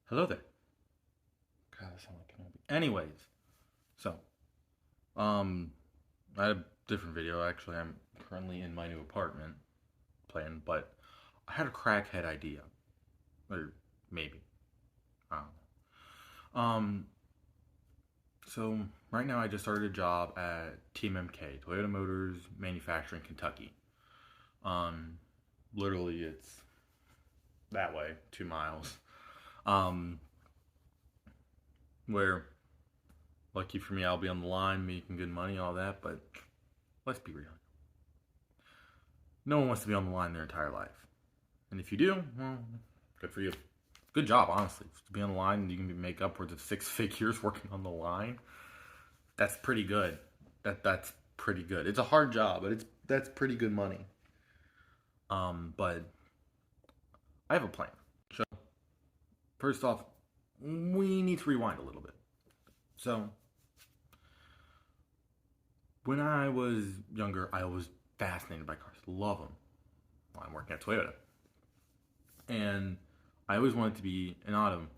Hello there. God, I sound like Kenobi. Anyways, so, I had a different video. Actually, I'm currently in my new apartment playing, but I had a crackhead idea. Or maybe. I don't know. So right now I just started a job at TMMK, Toyota Motors Manufacturing, Kentucky. Um, Literally it's that way, 2 miles. Um, where lucky for me, I'll be on the line making good money, all that, but let's be real. No one wants to be on the line their entire life. And if you do, well, good for you. Good job, honestly. To be on the line, you can make upwards of 6 figures working on the line. That's pretty good. That's pretty good. It's a hard job, but that's pretty good money. But I have a plan. So first off, we need to rewind a little bit. So when I was younger, I was fascinated by cars. Love them. Well, I'm working at Toyota, and I always wanted to be an auto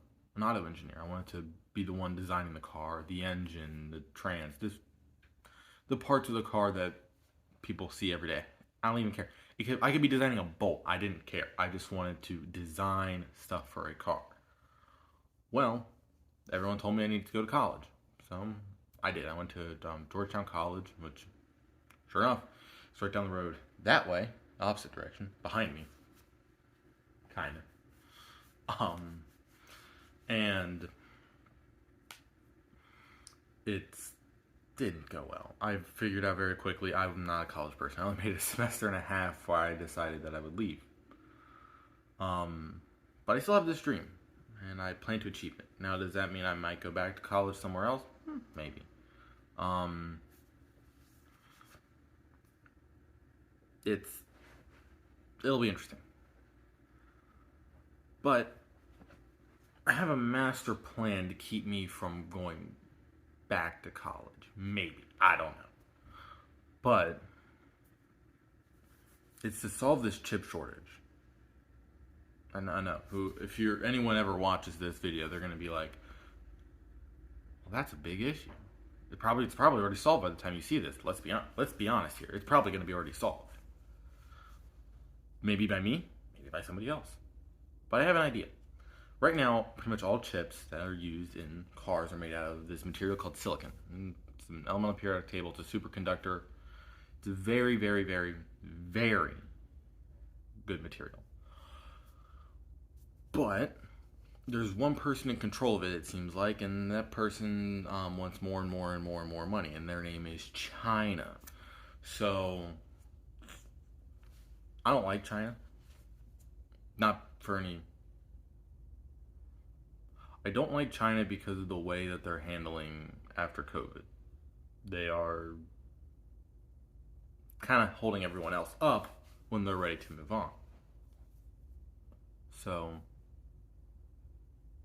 engineer. I wanted to be the one designing the car, the engine, the trans, the parts of the car that people see every day. I don't even care. I could be designing a bolt. I didn't care. I just wanted to design stuff for a car. Well, everyone told me I needed to go to college, so I did. I went to Georgetown College, which, sure enough, it's right down the road that way, opposite direction, behind me, kind of. And it didn't go well. I figured out very quickly I'm not a college person. I only made a semester and a half before I decided that I would leave. But I still have this dream, and I plan to achieve it. Now, does that mean I might go back to college somewhere else? Maybe. Um, it's it'll be interesting. But I have a master plan to keep me from going back to college. Maybe. I don't know. But it's to solve this chip shortage. I know. If anyone ever watches this video, they're gonna be like, "Well, that's a big issue. It's probably already solved by the time you see this. Let's be honest here. It's probably gonna be already solved. Maybe by me, maybe by somebody else. But I have an idea. Right now, pretty much all chips that are used in cars are made out of this material called silicon. It's an elemental periodic table. It's a superconductor. It's a very, very, very, very good material. But there's one person in control of it, it seems like, and that person wants more and more and more and more money, and their name is China. So I don't like China. Not for any. I don't like China because of the way that they're handling after COVID. They are kind of holding everyone else up when they're ready to move on. So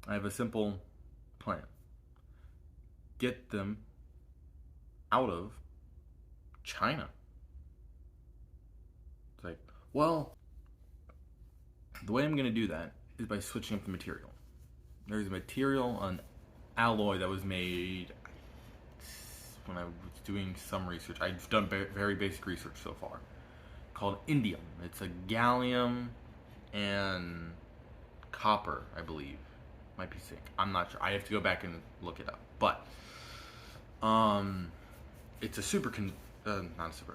I have a simple plan. Get them out of China. It's like, well, the way I'm going to do that is by switching up the material. There's a material, an alloy that was made when I was doing some research. I've done very basic research so far, called indium. It's a gallium and copper, I believe. Might be zinc. I'm not sure. I have to go back and look it up. But it's a a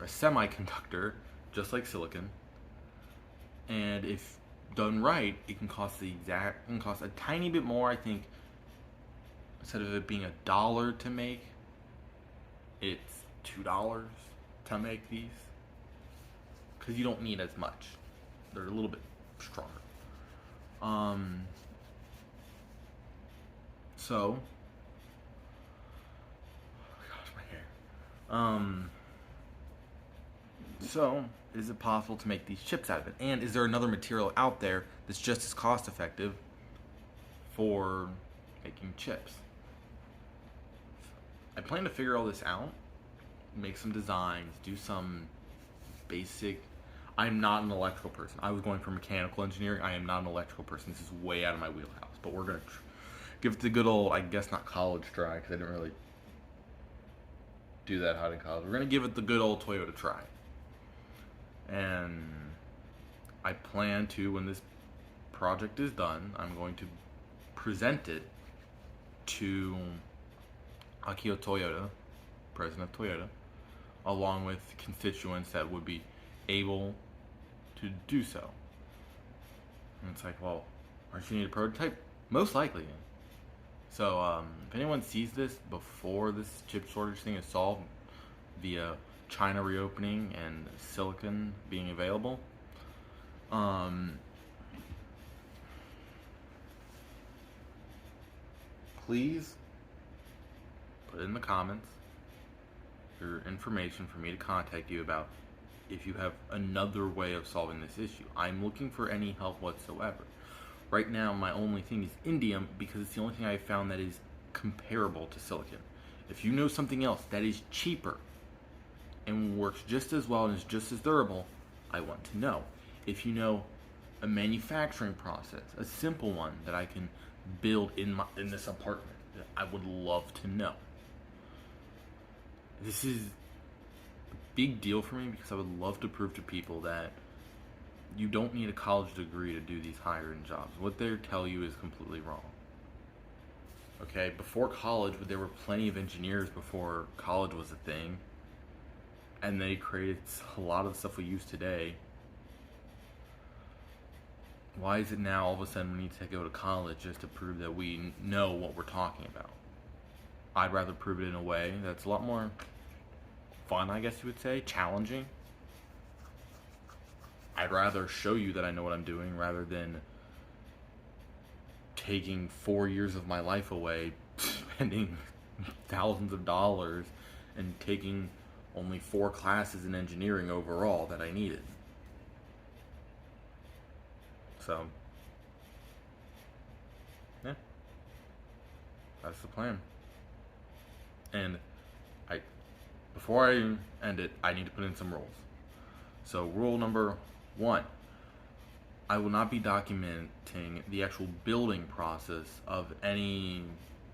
semiconductor, just like silicon. And if done right, it can cost a tiny bit more. I think instead of it being $1 to make, it's $2 to make these, because you don't need as much. They're a little bit stronger. So, oh gosh, my hair. So, is it possible to make these chips out of it? And is there another material out there that's just as cost effective for making chips? I plan to figure all this out, make some designs, do some basic. I'm not an electrical person. I was going for mechanical engineering. I am not an electrical person. This is way out of my wheelhouse. But we're gonna give it the good old, I guess not college try, because I didn't really do that hot in college. We're gonna give it the good old Toyota try, and I plan to, when this project is done, I'm going to present it to Akio Toyoda, president of Toyota, along with constituents that would be able to do so. And it's like, well, aren't you need a prototype? Most likely. So, if anyone sees this before this chip shortage thing is solved via China reopening and silicon being available, please put in the comments your information for me to contact you about if you have another way of solving this issue. I'm looking for any help whatsoever. Right now, my only thing is indium, because it's the only thing I've found that is comparable to silicon. If you know something else that is cheaper and works just as well and is just as durable, I want to know. If you know a manufacturing process, a simple one that I can build in this apartment, I would love to know. This is a big deal for me because I would love to prove to people that you don't need a college degree to do these higher-end jobs. What they tell you is completely wrong. Okay, before college, there were plenty of engineers before college was a thing, and they created a lot of the stuff we use today. Why is it now all of a sudden we need to go to college just to prove that we know what we're talking about? I'd rather prove it in a way that's a lot more fun, I guess you would say, challenging. I'd rather show you that I know what I'm doing rather than taking 4 years of my life away, spending thousands of dollars, and taking only 4 classes in engineering overall that I needed. So, yeah, that's the plan. And before I end it, I need to put in some rules. So, rule number 1, I will not be documenting the actual building process of any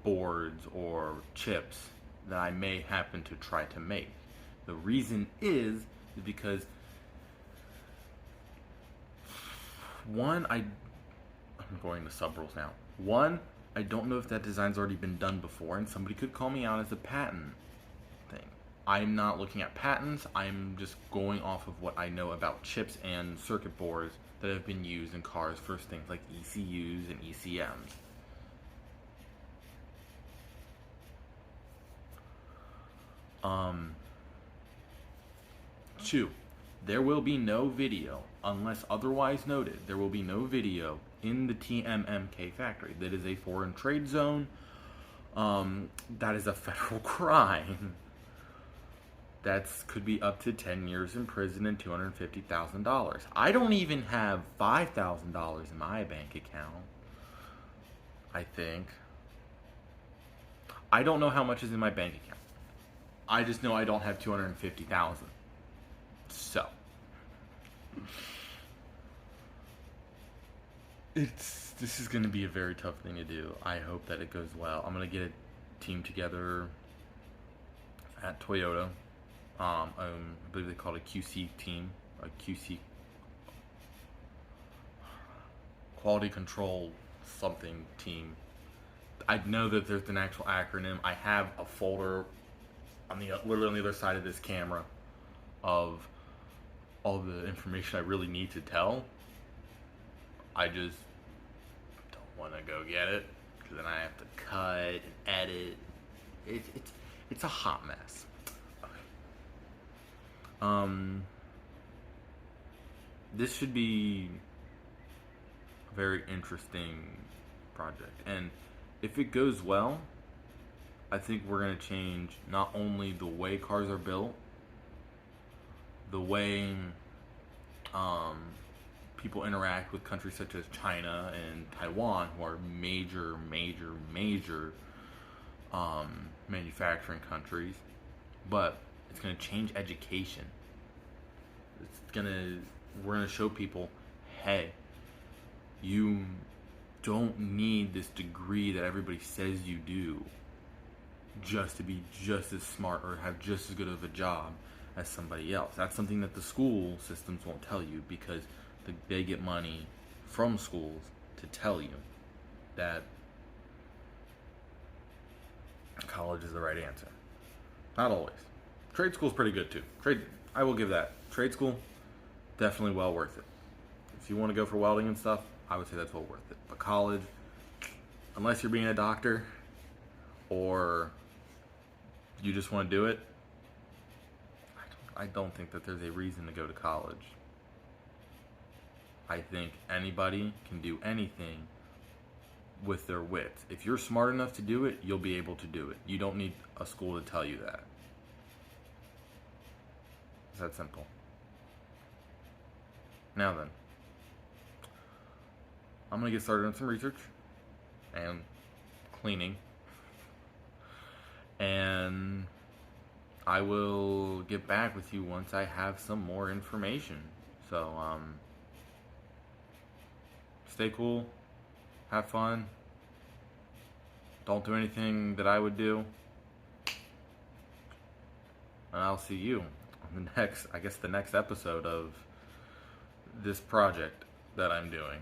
boards or chips that I may happen to try to make. The reason is because, 1, I'm going to sub rules now. 1, I don't know if that design's already been done before, and somebody could call me out as a patent thing. I'm not looking at patents, I'm just going off of what I know about chips and circuit boards that have been used in cars for things like ECUs and ECMs. Two, there will be no video, unless otherwise noted, there will be no video in the TMMK factory. That is a foreign trade zone. That is a federal crime. That could be up to 10 years in prison and $250,000. I don't even have $5,000 in my bank account, I think. I don't know how much is in my bank account. I just know I don't have $250,000. So, this is going to be a very tough thing to do. I hope that it goes well. I'm going to get a team together at Toyota. I believe they call it a QC team, a QC quality control something team. I know that there's an actual acronym. I have a folder on literally on the other side of this camera of all the information I really need to tell. I just don't want to go get it because then I have to cut and edit. It's a hot mess. This should be a very interesting project, and if it goes well, I think we're going to change not only the way cars are built, the way people interact with countries such as China and Taiwan, who are major manufacturing countries, but it's going to change education. We're going to show people, hey, you don't need this degree that everybody says you do just to be just as smart or have just as good of a job as somebody else. That's something that the school systems won't tell you because they get money from schools to tell you that college is the right answer. Not always. Trade school's pretty good too. I will give that. Trade school, definitely well worth it. If you want to go for welding and stuff, I would say that's well worth it. But college, unless you're being a doctor or you just want to do it, I don't think that there's a reason to go to college. I think anybody can do anything with their wits. If you're smart enough to do it, you'll be able to do it. You don't need a school to tell you that. It's that simple. Now then, I'm going to get started on some research and cleaning. And I will get back with you once I have some more information. So, stay cool. Have fun. Don't do anything that I would do. And I'll see you on the next episode of this project that I'm doing.